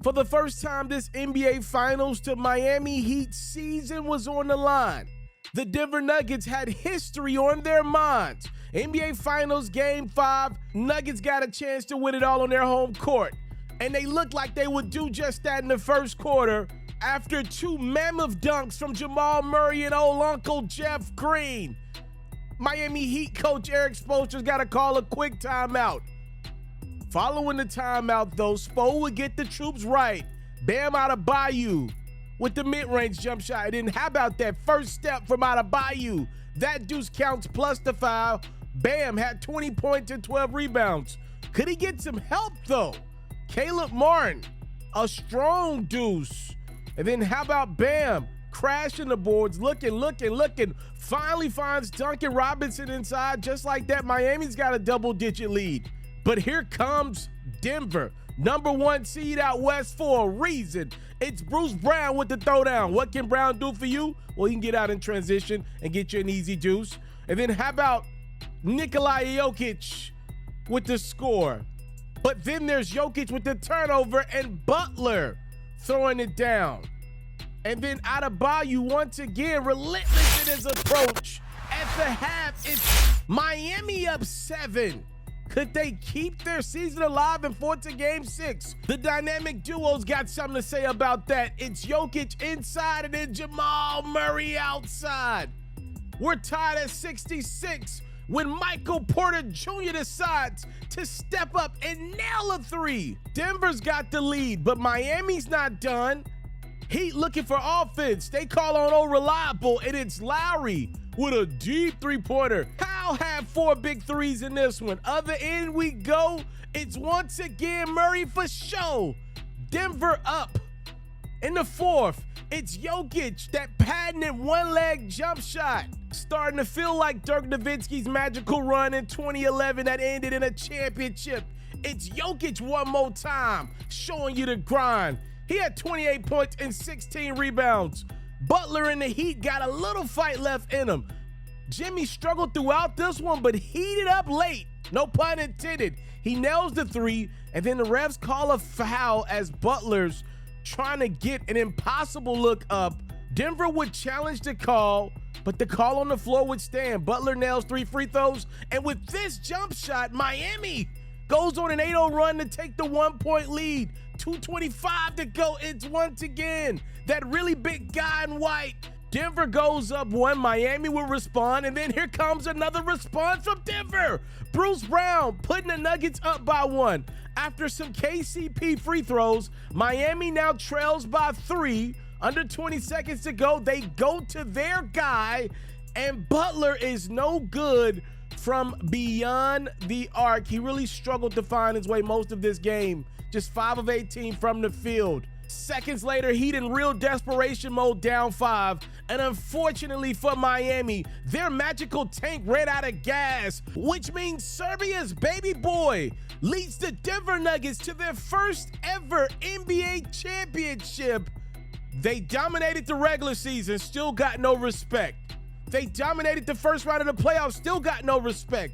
For the first time this NBA Finals to Miami Heat season was on the line. The Denver Nuggets had history on their minds. NBA Finals Game 5, Nuggets got a chance to win it all on their home court. And they looked like they would do just that in the first quarter after two mammoth dunks from Jamal Murray and old Uncle Jeff Green. Miami Heat coach Eric Spoelstra's got to call a quick timeout. Following the timeout, though, Spo would get the troops right. Bam Adebayo with the mid-range jump shot. And then how about that first step from Adebayo? That deuce counts plus the foul. Bam had 20 points and 12 rebounds. Could he get some help, though? Caleb Martin, a strong deuce. And then how about Bam? Crashing the boards, looking. Finally finds Duncan Robinson inside. Just like that, Miami's got a double-digit lead. But here comes Denver, number 1 seed out west for a reason. It's Bruce Brown with the throwdown. What can Brown do for you? Well, he can get out in transition and get you an easy deuce. And then how about Nikola Jokic with the score? But then there's Jokic with the turnover and Butler throwing it down. And then Adebayo once again relentless in his approach. At the half, it's Miami up 7. Could they keep their season alive and force to Game 6? The dynamic duo's got something to say about that. It's Jokic inside and then Jamal Murray outside. We're tied at 66 when Michael Porter Jr. decides to step up and nail a 3. Denver's got the lead, but Miami's not done. Heat looking for offense. They call on old reliable, and it's Lowry with a deep three-pointer. Kyle had 4 big threes in this one. Other end we go. It's once again Murray for show. Denver up. In the fourth, it's Jokic, that patented one-leg jump shot. Starting to feel like Dirk Nowitzki's magical run in 2011 that ended in a championship. It's Jokic one more time, showing you the grind. He had 28 points and 16 rebounds. Butler and the Heat got a little fight left in him. Jimmy struggled throughout this one, but heated up late. No pun intended. He nails the 3, and then the refs call a foul as Butler's trying to get an impossible look up. Denver would challenge the call, but the call on the floor would stand. Butler nails 3 free throws, and with this jump shot, Miami goes on an 8-0 run to take the 1-point lead. 2:25 to go. It's once again that really big guy in white. Denver goes up 1. Miami will respond, and then here comes another response from Denver. Bruce Brown putting the Nuggets up by 1. After some KCP free throws, Miami now trails by 3. Under 20 seconds to go, they go to their guy, and Butler is no good from beyond the arc. He really struggled to find his way most of this game. Just 5 of 18 from the field. Seconds later, Heat in real desperation mode, down 5. And unfortunately for Miami, their magical tank ran out of gas, which means Serbia's baby boy leads the Denver Nuggets to their first ever NBA championship. They dominated the regular season, still got no respect. They dominated the first round of the playoffs, still got no respect.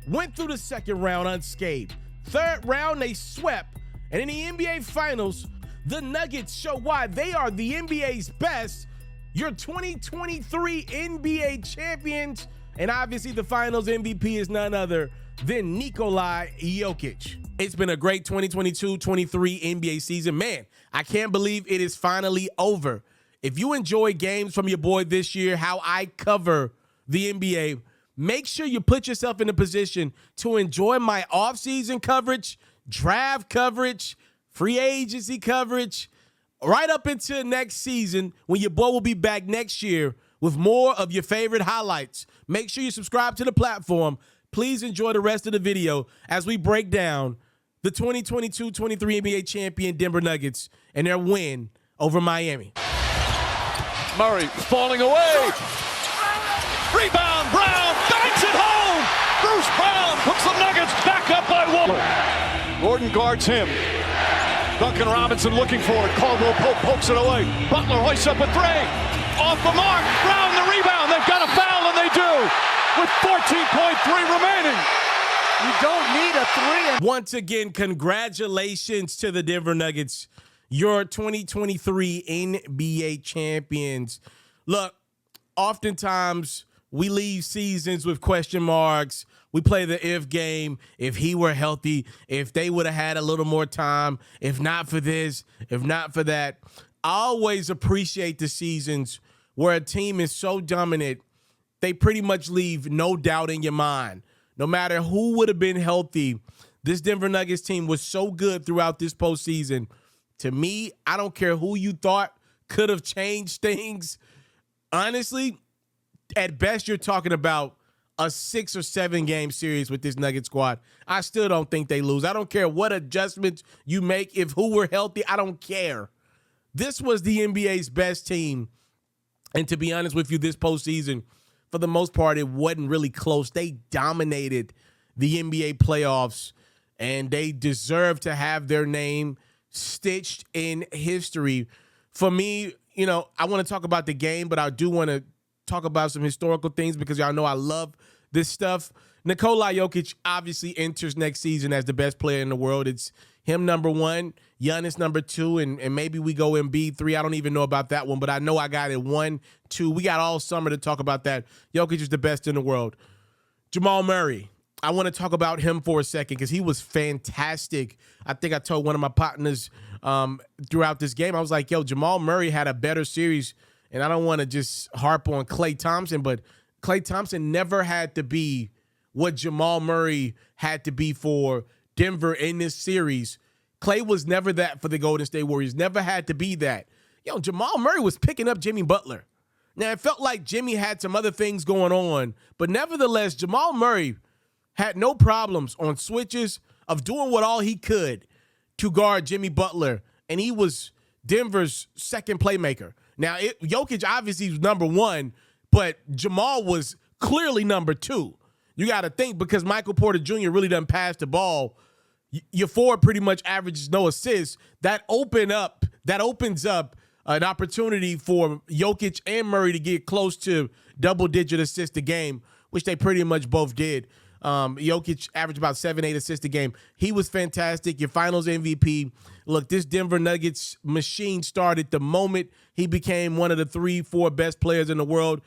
Went through the second round unscathed. Third round, they swept. And in the NBA Finals, the Nuggets show why they are the NBA's best. Your 2023 NBA champions. And obviously the Finals MVP is none other than Nikola Jokic. It's been a great 2022-23 NBA season. Man, I can't believe it is finally over. If you enjoy games from your boy this year, how I cover the NBA, make sure you put yourself in a position to enjoy my off-season coverage, draft coverage, free agency coverage, right up into next season when your boy will be back next year with more of your favorite highlights. Make sure you subscribe to the platform. Please enjoy the rest of the video as we break down the 2022-23 NBA champion Denver Nuggets and their win over Miami. Murray falling away. Rebound, Brown banks it home. Bruce Brown puts the Nuggets back up by 1. Gordon guards him. Duncan Robinson looking for it. Caldwell Pope pokes it away. Butler hoists up a 3. Off the mark. Brown the rebound. They've got a foul, and they do. With 14.3 remaining. You don't need a 3. Once again, congratulations to the Denver Nuggets. your 2023 NBA champions. Look, oftentimes we leave seasons with question marks. We play the if game. If he were healthy, if they would have had a little more time, if not for this, if not for that. I always appreciate the seasons where a team is so dominant, they pretty much leave no doubt in your mind. No matter who would have been healthy, this Denver Nuggets team was so good throughout this postseason. To me, I don't care who you thought could have changed things. Honestly, at best, you're talking about a 6 or 7 game series with this Nugget squad. I still don't think they lose. I don't care what adjustments you make. If who were healthy, I don't care. This was the NBA's best team. And to be honest with you, this postseason, for the most part, it wasn't really close. They dominated the NBA playoffs, and they deserve to have their name stitched in history. For me, I want to talk about the game, but I do want to talk about some historical things because y'all know I love this stuff. Nikola Jokic obviously enters next season as the best player in the world. It's him number 1, Giannis number 2, and maybe we go Embiid 3. I don't even know about that one, but I know I got it 1, 2. We got all summer to talk about that. Jokic is the best in the world. Jamal Murray, I want to talk about him for a second because he was fantastic. I think I told one of my partners throughout this game, I was like, yo, Jamal Murray had a better series, and I don't want to just harp on Klay Thompson, but Klay Thompson never had to be what Jamal Murray had to be for Denver in this series. Klay was never that for the Golden State Warriors, never had to be that. Yo, Jamal Murray was picking up Jimmy Butler. Now, it felt like Jimmy had some other things going on, but nevertheless, Jamal Murray had no problems on switches of doing what all he could to guard Jimmy Butler, and he was Denver's second playmaker. Now, Jokic obviously was number 1, but Jamal was clearly number 2. You got to think because Michael Porter Jr. really doesn't pass the ball. Your forward pretty much averages no assists. That opens up an opportunity for Jokic and Murray to get close to double-digit assists a game, which they pretty much both did. Jokic averaged about 7-8 assists a game. He was fantastic. Your finals MVP. Look, this Denver Nuggets machine started the moment he became one of the 3-4 best players in the world.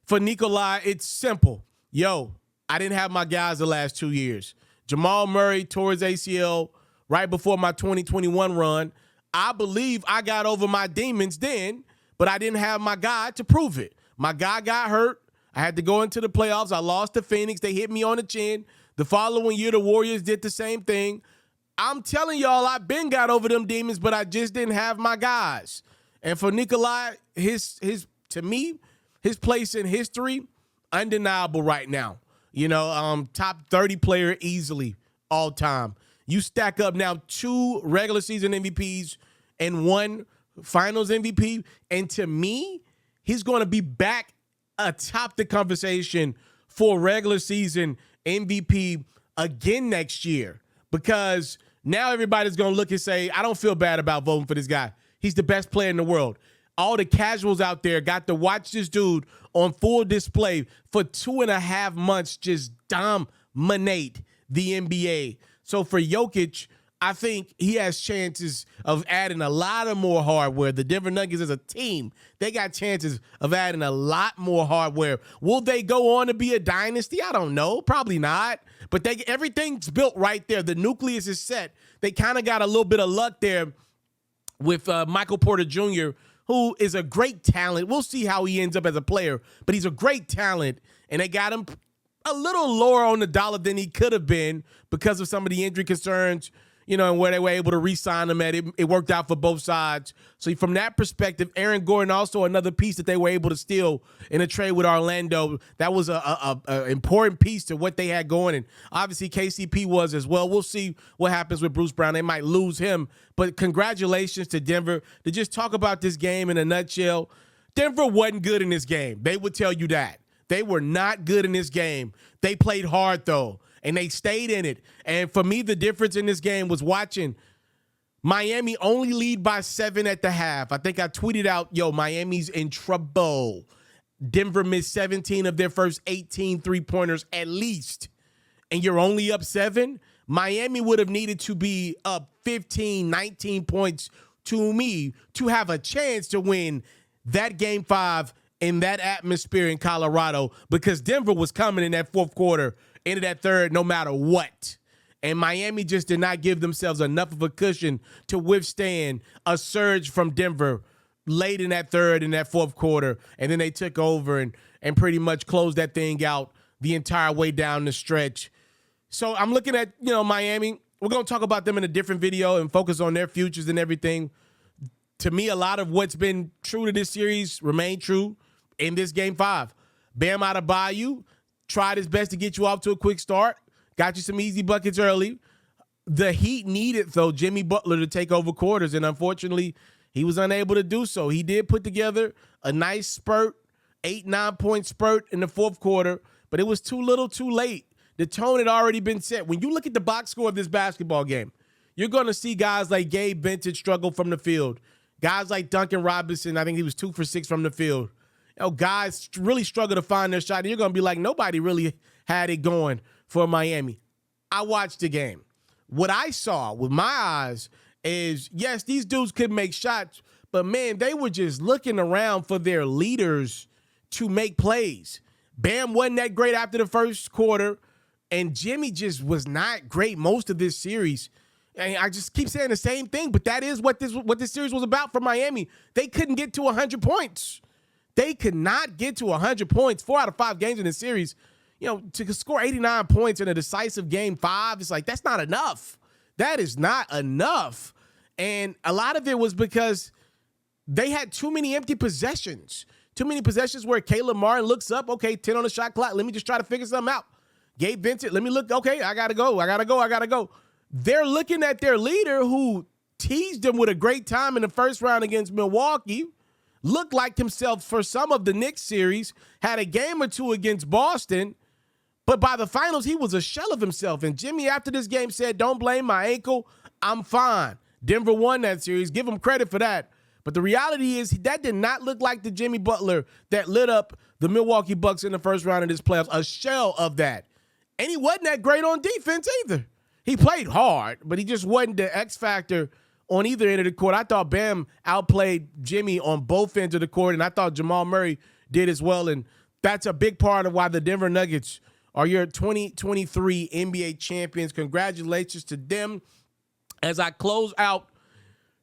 For Nikola, it's simple. Yo, I didn't have my guys the last 2 years. Jamal Murray tore his ACL right before my 2021 run. I believe I got over my demons then, but I didn't have my guy to prove it. My guy got hurt. I had to go into the playoffs. I lost to Phoenix. They hit me on the chin. The following year, the Warriors did the same thing. I'm telling y'all, I've been got over them demons, but I just didn't have my guys. And for Nikola, to me, his place in history, undeniable right now. Top 30 player easily all time. You stack up now 2 regular season MVPs and 1 finals MVP. And to me, he's going to be back atop the conversation for regular season MVP again next year, because now everybody's going to look and say, I don't feel bad about voting for this guy. He's the best player in the world. All the casuals out there got to watch this dude on full display for 2.5 months just dominate the NBA. So for Jokic, I think he has chances of adding a lot of more hardware. The Denver Nuggets as a team, they got chances of adding a lot more hardware. Will they go on to be a dynasty? I don't know. Probably not. But everything's built right there. The nucleus is set. They kind of got a little bit of luck there with Michael Porter Jr., who is a great talent. We'll see how he ends up as a player, but he's a great talent, and they got him a little lower on the dollar than he could have been because of some of the injury concerns, and where they were able to re-sign him at. It worked out for both sides. So from that perspective, Aaron Gordon also another piece that they were able to steal in a trade with Orlando. That was a important piece to what they had going, and obviously KCP was as well. We'll see what happens with Bruce Brown. They might lose him, but congratulations to Denver. To just talk about this game in a nutshell, Denver wasn't good in this game. They would tell you that. They were not good in this game. They played hard, though, and they stayed in it. And for me, the difference in this game was watching Miami only lead by 7 at the half. I think I tweeted out, yo, Miami's in trouble. Denver missed 17 of their first 18 three-pointers at least, and you're only up 7? Miami would have needed to be up 15, 19 points to me to have a chance to win that game 5 in that atmosphere in Colorado, because Denver was coming in that fourth quarter into that third no matter what. And Miami just did not give themselves enough of a cushion to withstand a surge from Denver late in that third and that fourth quarter. And then they took over and pretty much closed that thing out the entire way down the stretch. So I'm looking at, Miami. We're going to talk about them in a different video and focus on their futures and everything. To me, a lot of what's been true to this series remained true in this game 5. Bam Adebayo tried his best to get you off to a quick start. Got you some easy buckets early. The Heat needed, though, Jimmy Butler to take over quarters, and unfortunately, he was unable to do so. He did put together a nice spurt, 8-9 point spurt in the fourth quarter, but it was too little too late. The tone had already been set. When you look at the box score of this basketball game, you're going to see guys like Gabe Vincent struggle from the field. Guys like Duncan Robinson, I think he was 2 for 6 from the field. Guys really struggle to find their shot. And you're going to be like, nobody really had it going for Miami. I watched the game. What I saw with my eyes is, yes, these dudes could make shots, but, man, they were just looking around for their leaders to make plays. Bam wasn't that great after the first quarter, and Jimmy just was not great most of this series. And I just keep saying the same thing, but that is what this series was about for Miami. They couldn't get to 100 points. They could not get to 100 points. 4 out of 5 games in this series, to score 89 points in a decisive game 5, it's like, that's not enough. That is not enough. And a lot of it was because they had too many empty possessions. Too many possessions where Caleb Martin looks up, okay, 10 on the shot clock. Let me just try to figure something out. Gabe Vincent, let me look. Okay, I got to go. They're looking at their leader who teased them with a great time in the first round against Milwaukee, looked like himself for some of the Knicks series, had a game or two against Boston, but by the finals, he was a shell of himself. And Jimmy, after this game, said, don't blame my ankle. I'm fine. Denver won that series. Give him credit for that. But the reality is that did not look like the Jimmy Butler that lit up the Milwaukee Bucks in the first round of this playoffs, a shell of that. And he wasn't that great on defense either. He played hard, but he just wasn't the X factor on either end of the court. I thought Bam outplayed Jimmy on both ends of the court, and I thought Jamal Murray did as well. And that's a big part of why the Denver Nuggets are your 2023 NBA champions. Congratulations to them. As I close out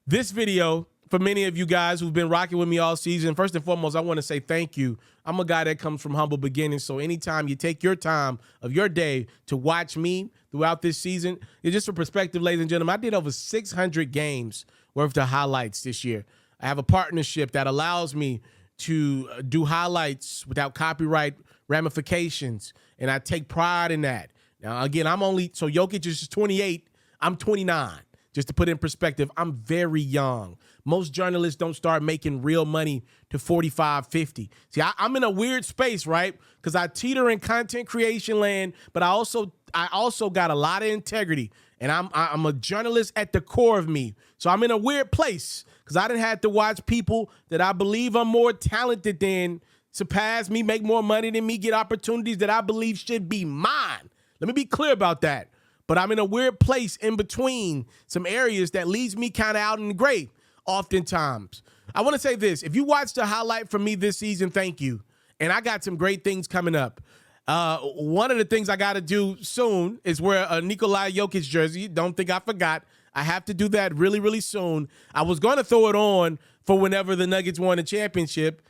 this video, for many of you guys who've been rocking with me all season, first and foremost, I want to say thank you. I'm a guy that comes from humble beginnings, so anytime you take your time of your day to watch me throughout this season, just for perspective, ladies and gentlemen, I did over 600 games worth of highlights this year. I have a partnership that allows me to do highlights without copyright ramifications, and I take pride in that. Now, again, so Jokic is 28, I'm 29. Just to put in perspective, I'm very young. Most journalists don't start making real money to 45, 50. See, I'm in a weird space, right? Because I teeter in content creation land, but I also got a lot of integrity, and I'm a journalist at the core of me. So I'm in a weird place because I didn't have to watch people that I believe are more talented than surpass me, make more money than me, get opportunities that I believe should be mine. Let me be clear about that. But I'm in a weird place in between some areas that leaves me kind of out in the gray oftentimes. I want to say this. If you watched a highlight from me this season, thank you. And I got some great things coming up. One of the things I got to do soon is wear a Nikola Jokic jersey. Don't think I forgot. I have to do that really, really soon. I was going to throw it on for whenever the Nuggets won a championship.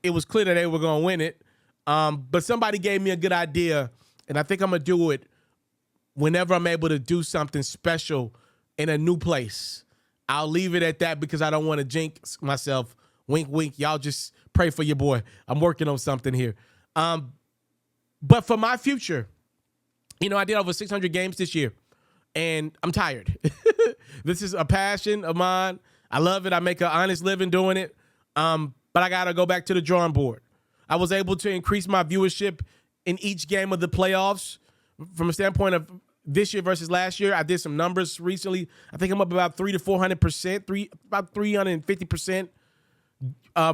It was clear that they were going to win it. But somebody gave me a good idea, and I think I'm going to do it whenever I'm able to do something special in a new place. I'll leave it at that because I don't want to jinx myself. Wink, wink. Y'all just pray for your boy. I'm working on something here. But for my future, I did over 600 games this year, and I'm tired. This is a passion of mine. I love it. I make an honest living doing it. But I got to go back to the drawing board. I was able to increase my viewership in each game of the playoffs. From a standpoint of this year versus last year, I did some numbers recently. I think I'm up about 300 to 400%, about 350%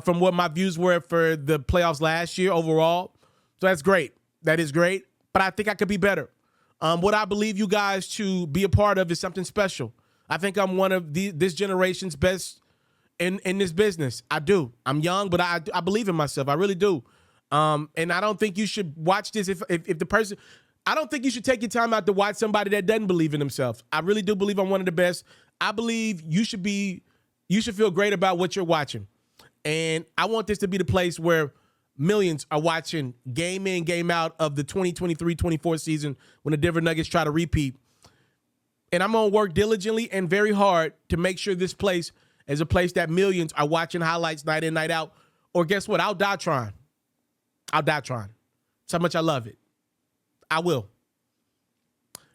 from what my views were for the playoffs last year overall. So that's great. That is great. But I think I could be better. What I believe you guys to be a part of is something special. I think I'm one of this generation's best in this business. I do. I'm young, but I believe in myself. I really do. And I don't think you should watch this if the person. I don't think you should take your time out to watch somebody that doesn't believe in themselves. I really do believe I'm one of the best. I believe you should feel great about what you're watching. And I want this to be the place where millions are watching game in, game out of the 2023-24 season when the Denver Nuggets try to repeat. And I'm going to work diligently and very hard to make sure this place is a place that millions are watching highlights night in, night out. Or guess what? I'll die trying. I'll die trying. That's how much I love it. I will.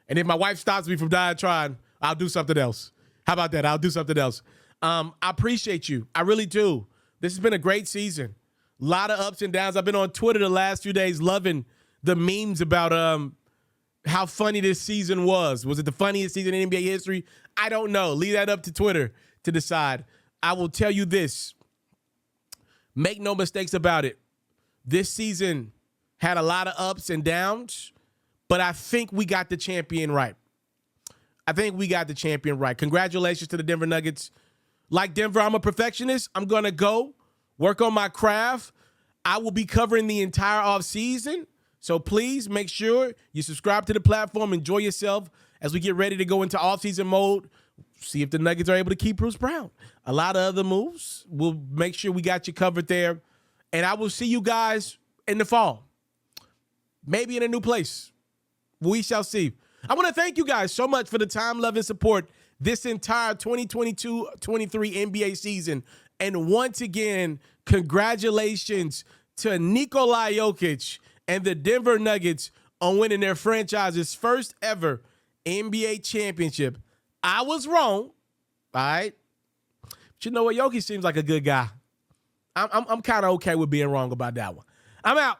And if my wife stops me from dying trying, I'll do something else. How about that? I'll do something else. I appreciate you. I really do. This has been a great season. A lot of ups and downs. I've been on Twitter the last few days loving the memes about how funny this season was. Was it the funniest season in NBA history? I don't know. Leave that up to Twitter to decide. I will tell you this. Make no mistakes about it. This season had a lot of ups and downs, but I think we got the champion right. Congratulations to the Denver Nuggets. Like Denver, I'm a perfectionist. I'm going to go work on my craft. I will be covering the entire offseason. So please make sure you subscribe to the platform. Enjoy yourself as we get ready to go into offseason mode. See if the Nuggets are able to keep Bruce Brown. A lot of other moves. We'll make sure we got you covered there. And I will see you guys in the fall. Maybe in a new place. We shall see. I want to thank you guys so much for the time, love, and support this entire 2022-23 NBA season. And once again, congratulations to Nikola Jokic and the Denver Nuggets on winning their franchise's first ever NBA championship. I was wrong, all right? But you know what? Jokic seems like a good guy. I'm kind of okay with being wrong about that one. I'm out.